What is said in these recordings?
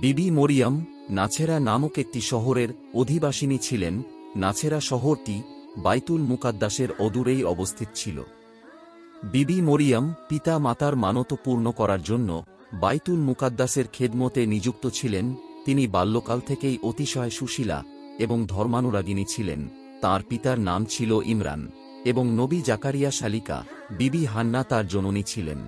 বিবি মরিয়ম নাছেরা নামক একটি শহরের অধিবাসিনী ছিলেন। নাছেরা শহরটি বাইতুল মুকাদ্দাসের অদূরেই অবস্থিত ছিল। বিবি মরিয়ম পিতা মাতার মানত পূর্ণ করার জন্য বাইতুল মুকাদ্দাসের খেদমতে নিযুক্ত ছিলেন। তিনি বাল্যকাল থেকেই অতিশয় সুশীলা এবং ধর্মানুরাগিনী ছিলেন। তার পিতার নাম ছিল ইমরান এবং নবী জাকারিয়া শালিকা বিবি হান্না তার জননী ছিলেন।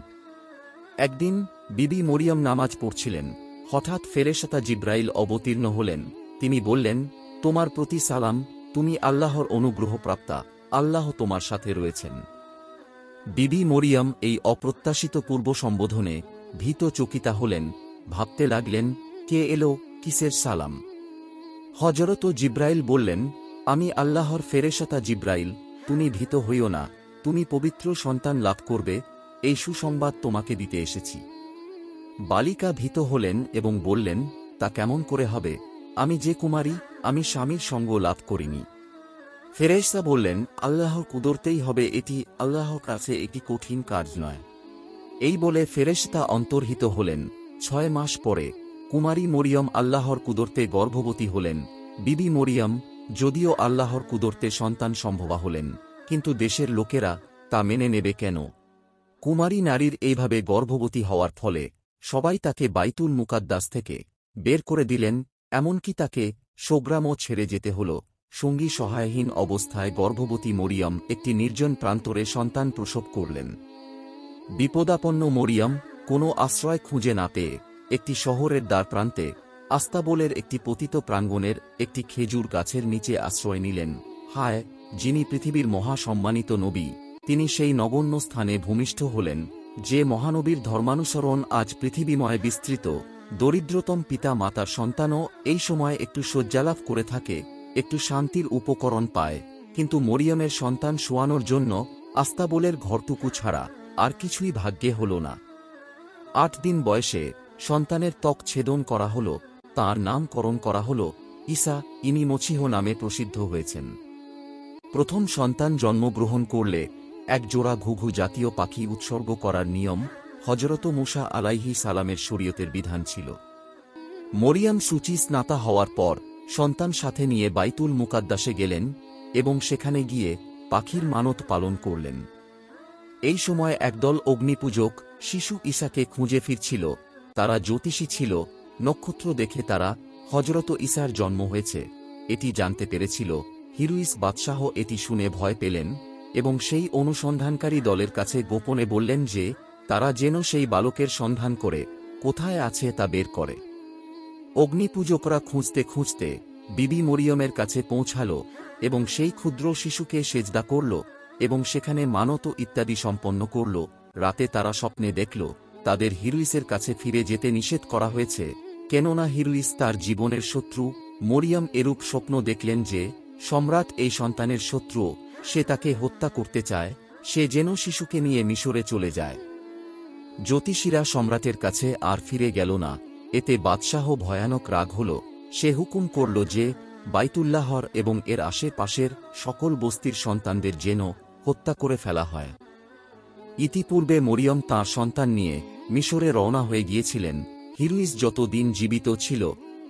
একদিন বিবি মরিয়ম নামাজ পড়ছিলেন। হঠাৎ ফেরেশতা জিব্রাইল অবতীর্ণ হলেন। তিনি বললেন, তোমার প্রতি সালাম, তুমি আল্লাহর অনুগ্রহপ্রাপ্তা, আল্লাহ তোমার সাথে রয়েছেন। বিবি মরিয়ম এই অপ্রত্যাশিত পূর্ব সম্বোধনে ভীত চকিতা হলেন। ভাবতে লাগলেন, কে এলো, কিসের সালাম? হযরত জিব্রাইল বললেন, আমি আল্লাহর ফেরেশতা জিব্রাইল, তুমি ভীত হইও না, তুমি পবিত্র সন্তান লাভ করবে, এই সুসংবাদ তোমাকে দিতে এসেছি। বালিকা ভীত হলেন এবং বললেন, তা কেমন করে হবে? আমি যে কুমারী, আমি স্বামীর সঙ্গ লাভ করিনি। ফেরেশতা বললেন, আল্লাহর কুদরতেই হবে, এটি আল্লাহর কাছে একটি কঠিন কাজ নয়। এই বলে ফেরেশতা অন্তর্হিত হলেন। 6 মাস পরে কুমারী মরিয়ম আল্লাহর কুদরতে গর্ভবতী হলেন। বিবি মরিয়ম যদিও আল্লাহর কুদরতে সন্তান সম্ভবা হলেন, কিন্তু দেশের লোকেরা তা মেনে নেবে কেন? কুমারী নারীর এইভাবে গর্ভবতী হওয়ার ফলে সবাই তাকে বাইতুল মুকাদ্দাস থেকে বের করে দিলেন, এমনকি তাকে সোগ্রামও ছেড়ে যেতে হল। সঙ্গী সহায়হীন অবস্থায় গর্ভবতী মরিয়ম একটি নির্জন প্রান্তরে সন্তান প্রসব করলেন। বিপদাপন্ন মরিয়ম কোনো আশ্রয় খুঁজে না পেয়ে একটি শহরের দ্বারপ্রান্তে আস্তাবলের একটি পতিত প্রাঙ্গণের একটি খেজুর গাছের নিচে আশ্রয় নিলেন। হায়, যিনি পৃথিবীর মহাসম্মানিত নবী, তিনি সেই নগণ্য স্থানে ভূমিষ্ঠ হলেন যে মহানবীর ধর্মানুসরণ আজ পৃথিবীময় বিস্তৃত। দরিদ্রতম পিতা মাতার সন্তানও এই সময় একটু শয্যালাভ করে থাকে, একটু শান্তির উপকরণ পায়, কিন্তু মরিয়মের সন্তান শোয়ানোর জন্য আস্তাবলের ঘরটুকু ছাড়া আর কিছুই ভাগ্যে হল না। 8 দিন বয়সে সন্তানের ত্বক ছেদন করা হল, তাঁর নামকরণ করা হল ঈসা। ইনি মছিহ নামে প্রসিদ্ধ হয়েছেন। প্রথম সন্তান জন্মগ্রহণ করলে এক জোড়া ঘুঘু জাতীয় পাখি উৎসর্গ করার নিয়ম হযরত মূসা আলাইহিস সালামের শরীয়তের বিধান ছিল। মরিয়ম শুচি স্নাতা হওয়ার পর সন্তান সাথে নিয়ে বাইতুল মুকাদ্দাসে গেলেন এবং সেখানে গিয়ে পাখির মানত পালন করলেন। এই সময় একদল অগ্নিপূজক শিশু ঈসাকে খুঁজে ফিরছিল। তারা জ্যোতিষী ছিল। নক্ষত্র দেখে তারা হযরত ঈসার জন্ম হয়েছে এটি জানতে পেরেছিল। হিরুইস বাদশাহ এটি শুনে ভয় পেলেন এবং সেই অনুসন্ধানকারী দলের কাছে গোপনে বললেন যে তারা যেন সেই বালকের সন্ধান করে কোথায় আছে তা বের করে। অগ্নিপূজকরা খুঁজতে খুঁজতে বিবি মরিয়মের কাছে পৌঁছাল এবং সেই ক্ষুদ্র শিশুকে সেজদা করল এবং সেখানে মানত ইত্যাদি সম্পন্ন করল। রাতে তারা স্বপ্নে দেখল তাদের হিরুইসের কাছে ফিরে যেতে নিষেধ করা হয়েছে, কেননা হিরুইস তার জীবনের শত্রু। মরিয়ম এরূপ স্বপ্ন দেখলেন যে সম্রাট এই সন্তানের শত্রু, সে তাকে হত্যা করতে চায়, সে যেন শিশুকে নিয়ে মিশরে চলে যায়। জ্যোতিষীরা সম্রাটের কাছে আর ফিরে গেল না। এতে বাদশাহ ভয়ানক রাগ হল। সে হুকুম করল যে বাইতুল্লাহর এবং এর আশেপাশের সকল বস্তির সন্তানদের যেন হত্যা করে ফেলা হয়। ইতিপূর্বে মরিয়ম তাঁর সন্তান নিয়ে মিশরে রওনা হয়ে গিয়েছিলেন। হিরুইস যত দিন জীবিত ছিল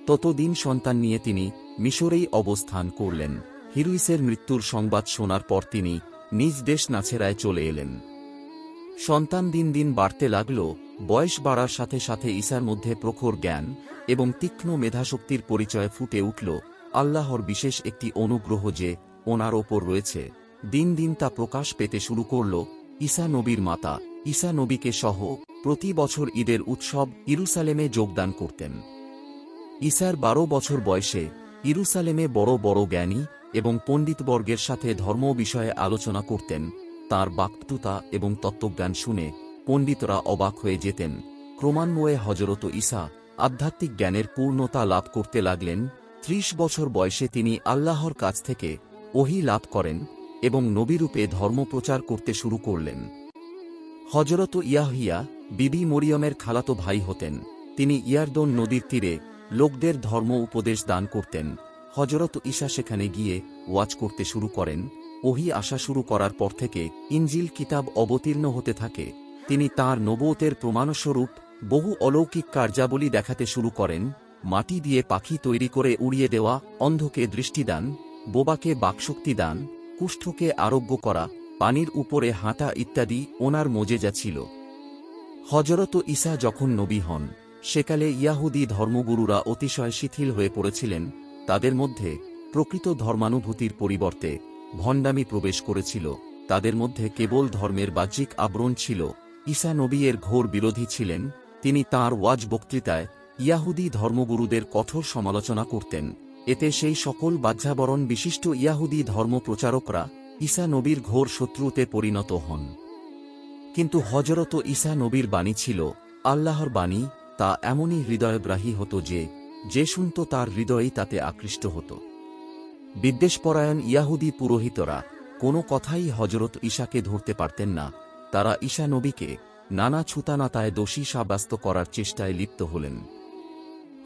ততদিন সন্তান নিয়ে তিনি মিশরেই অবস্থান করলেন। হিরুইসের মৃত্যুর সংবাদ শোনার পর তিনি নিজ দেশ নাছেরায় চলে এলেন। সন্তান দিন দিন বাড়তে লাগল। বয়স বাড়ার সাথে সাথে ঈসার মধ্যে প্রখর জ্ঞান এবং তীক্ষ্ণ মেধাশক্তির পরিচয় ফুটে উঠল। আল্লাহর বিশেষ একটি অনুগ্রহ যে ওনার ওপর রয়েছে, দিন দিন তা প্রকাশ পেতে শুরু করল। ঈসা নবীর মাতা ঈসা নবীকে সহ প্রতি বছর ঈদের উৎসব ইরুসালেমে যোগদান করতেন। ঈসার 12 বছর বয়সে ইরুসালেমে বড় বড় জ্ঞানী এবং পণ্ডিতবর্গের সাথে ধর্ম বিষয়ে আলোচনা করতেন। তাঁর বক্তৃতা এবং তত্ত্বজ্ঞান শুনে পণ্ডিতরা অবাক হয়ে যেতেন। ক্রমান্বয়ে হযরত ঈসা আধ্যাত্মিক জ্ঞানের পূর্ণতা লাভ করতে লাগলেন। 30 বছর বয়সে তিনি আল্লাহর কাছ থেকে ওহী লাভ করেন এবং নবীরূপে ধর্মপ্রচার করতে শুরু করলেন। হযরত ইয়াহইয়া বিবি মরিয়মের খালাতো ভাই হতেন। তিনি ইয়ারদন নদীর তীরে লোকদের ধর্ম উপদেশ দান করতেন। হযরত ঈসা সেখানে গিয়ে ওয়াজ করতে শুরু করেন। ওহী আসা শুরু করার পর থেকে ইনজিল কিতাব অবতীর্ণ হতে থাকে। তিনি তাঁর নবুয়তের প্রমাণস্বরূপ বহু অলৌকিক কার্যাবলী দেখাতে শুরু করেন, মাটি দিয়ে পাখি তৈরি করে উড়িয়ে দেওয়া, অন্ধকে দৃষ্টিদান, বোবাকে বাকশক্তি দান, কুষ্ঠকে আরোগ্য করা, পানির উপরে হাঁটা ইত্যাদি ওনার মোজেজা ছিল। হযরত ঈসা যখন নবী হন, সেকালে ইয়াহুদী ধর্মগুরুরা অতিশয় শিথিল হয়ে পড়েছিলেন। তাদের মধ্যে প্রকৃত ধর্মানুভূতির পরিবর্তে ভণ্ডামি প্রবেশ করেছিল। তাদের মধ্যে কেবল ধর্মের বাহ্যিক আবরণ ছিল। ঈসা নবী এর ঘোর বিরোধী ছিলেন। তিনি তাঁর ওয়াজ বক্তৃতায় ইয়াহুদী ধর্মগুরুদের কঠোর সমালোচনা করতেন। এতে সেই সকল বাহ্যাবরণ বিশিষ্ট ইয়াহুদী ধর্মপ্রচারকরা ঈসা নবীর ঘোর শত্রুতে পরিণত হন। কিন্তু হযরত ঈসা নবীর বাণী ছিল আল্লাহর বাণী। তা এমনই হৃদয়গ্রাহী হতো যে শুনত তার হৃদয়েই তাতে আকৃষ্ট হতো। বিদ্বেষপরায়ণ ইয়াহুদী পুরোহিতরা কোনো কথাই হযরত ঈসাকে ধরতে পারতেন না। তারা ঈসা নবীকে নানা ছুতানাতায় দোষী সাব্যস্ত করার চেষ্টায় লিপ্ত হলেন।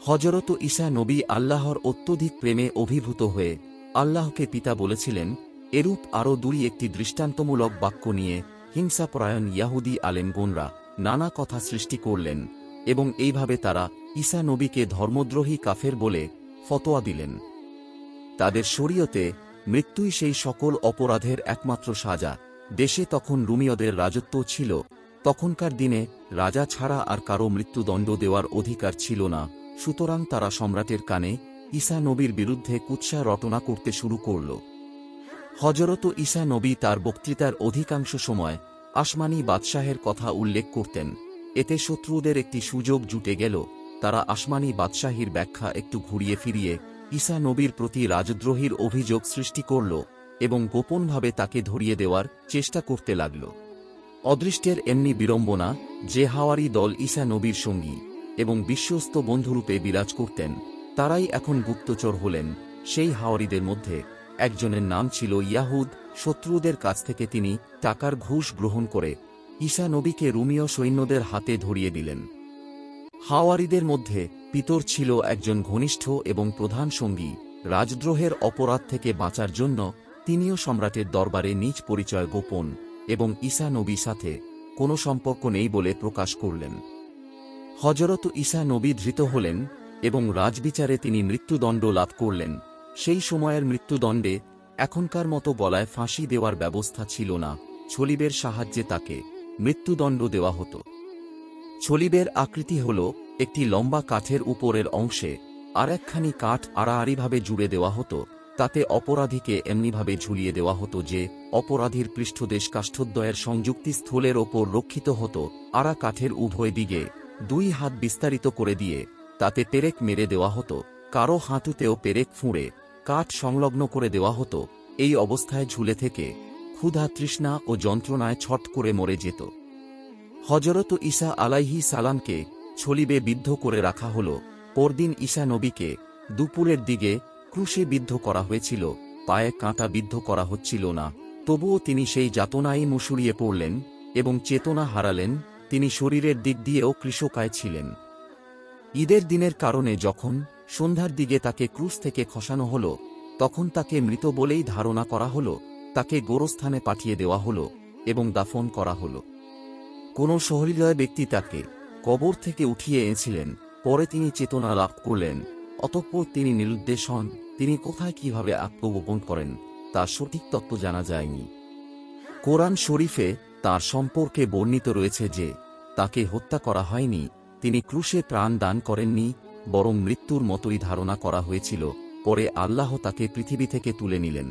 হযরত ঈসা নবী আল্লাহর অত্যধিক প্রেমে অভিভূত হয়ে আল্লাহকে পিতা বলেছিলেন। এরূপ আরও দুই একটি দৃষ্টান্তমূলক বাক্য নিয়ে হিংসাপরায়ণ ইয়াহুদী আলেমগণরা নানা কথা সৃষ্টি করলেন এবং এইভাবে তারা ঈসা নবীকে ধর্মদ্রোহী কাফের বলে ফতোয়া দিলেন। তাদের শরীয়তে মৃত্যুই সেই সকল অপরাধের একমাত্র সাজা। দেশে তখন রুমীয়দের রাজত্ব ছিল। তখনকার দিনে রাজা ছাড়া আর কারো মৃত্যুদণ্ড দেওয়ার অধিকার ছিল না। সুতরাং তারা সম্রাটের কানে ঈসা নবীর বিরুদ্ধে কুৎসা রটনা করতে শুরু করল। হযরত ঈসা নবী তার বক্তৃতার অধিকাংশ সময় আসমানি বাদশাহের কথা উল্লেখ করতেন। এতে শত্রুদের একটি সুযোগ জুটে গেল। তারা আসমানি বাদশাহীর ব্যাখ্যা একটু ঘুরিয়ে ফিরিয়ে ঈসা নবীর প্রতি রাজদ্রোহীর অভিযোগ সৃষ্টি করল এবং গোপনভাবে তাকে ধরিয়ে দেওয়ার চেষ্টা করতে লাগল। অদৃষ্টের এমনি বিড়ম্বনা যে হাওয়ারি দল ঈসা নবীর সঙ্গী এবং বিশ্বস্ত বন্ধুরূপে বিরাজ করতেন, তারাই এখন গুপ্তচর হলেন। সেই হাওয়ারিদের মধ্যে একজনের নাম ছিল ইয়াহুদ। শত্রুদের কাছ থেকে তিনি টাকার ঘুষ গ্রহণ করে ঈসা নবীকে রুমীয় সৈন্যদের হাতে ধরিয়ে দিলেন। হাওয়ারিদের মধ্যে পিতর ছিল একজন ঘনিষ্ঠ এবং প্রধান সঙ্গী। রাজদ্রোহের অপরাধ থেকে বাঁচার জন্য তিনিও সম্রাটের দরবারে নিজ পরিচয় গোপন এবং ঈসা নবীর সাথে কোনো সম্পর্ক নেই বলে প্রকাশ করলেন। হযরত ঈসা নবী ধৃত হলেন এবং রাজবিচারে তিনি মৃত্যুদণ্ড লাভ করলেন। সেই সময়ের মৃত্যুদণ্ডে এখনকার মতো গলায় ফাঁসি দেওয়ার ব্যবস্থা ছিল না। ছলিবের সাহায্যে তাকে মৃত্যুদণ্ড দেওয়া হতো। ছলিবের আকৃতি হল একটি লম্বা কাঠের উপরের অংশে আর একখানি কাঠ আড়াআড়িভাবে জুড়ে দেওয়া হতো। তাতে অপরাধীকে এমনিভাবে ঝুলিয়ে দেওয়া হতো যে অপরাধীর পৃষ্ঠদেশ কাষ্ঠদ্বয়ের সংযুক্তি স্থলের ওপর রক্ষিত হতো। আড়া কাঠের উভয় দিকে দুই হাত বিস্তারিত করে দিয়ে তাতে পেরেক মেরে দেওয়া হতো। কারো হাঁটুতেও পেরেক ফুঁড়ে কাঠ সংলগ্ন করে দেওয়া হতো। এই অবস্থায় ঝুলে থেকে ক্ষুধা, তৃষ্ণা ও যন্ত্রণায় ছট করে মরে যেত। হযরত ঈসা আলাইহি সালামকে ছলিবে বিদ্ধ করে রাখা হল। পরদিন ঈসা নবীকে দুপুরের দিকে ক্রুশে বিদ্ধ করা হয়েছিল। পায়ে কাঁটা বিদ্ধ করা হচ্ছিল না, তবুও তিনি সেই যাতনায় মুশুড়িয়ে পড়লেন এবং চেতনা হারালেন। তিনি শরীরের দিক দিয়েও কৃশকায় ছিলেন। ঈদের দিনের কারণে যখন সন্ধ্যার দিকে তাকে ক্রুশ থেকে খসানো হল, তখন তাকে মৃত বলেই ধারণা করা হল। তাকে গোরস্থানে পাঠিয়ে দেওয়া হল এবং দাফন করা হল। কোনো সহৃদয় ব্যক্তি তাকে কবর থেকে উঠিয়ে এনেছিলেন। পরে তিনি চেতনা লাভ করলেন। অতঃপর তিনি নিরুদ্দেশ হন। তিনি কোথায় কিভাবে আত্মগোপন করেন তার সঠিক তত্ত্ব জানা যায়নি। কোরআন শরীফে তার সম্পর্কে বর্ণিত রয়েছে যে তাকে হত্যা করা হয়নি, তিনি ক্রুশে প্রাণ দান করেননি, বরং মৃত্যুর মতোই ধারণা করা হয়েছিল। পরে আল্লাহ তাকে পৃথিবী থেকে তুলে নিলেন।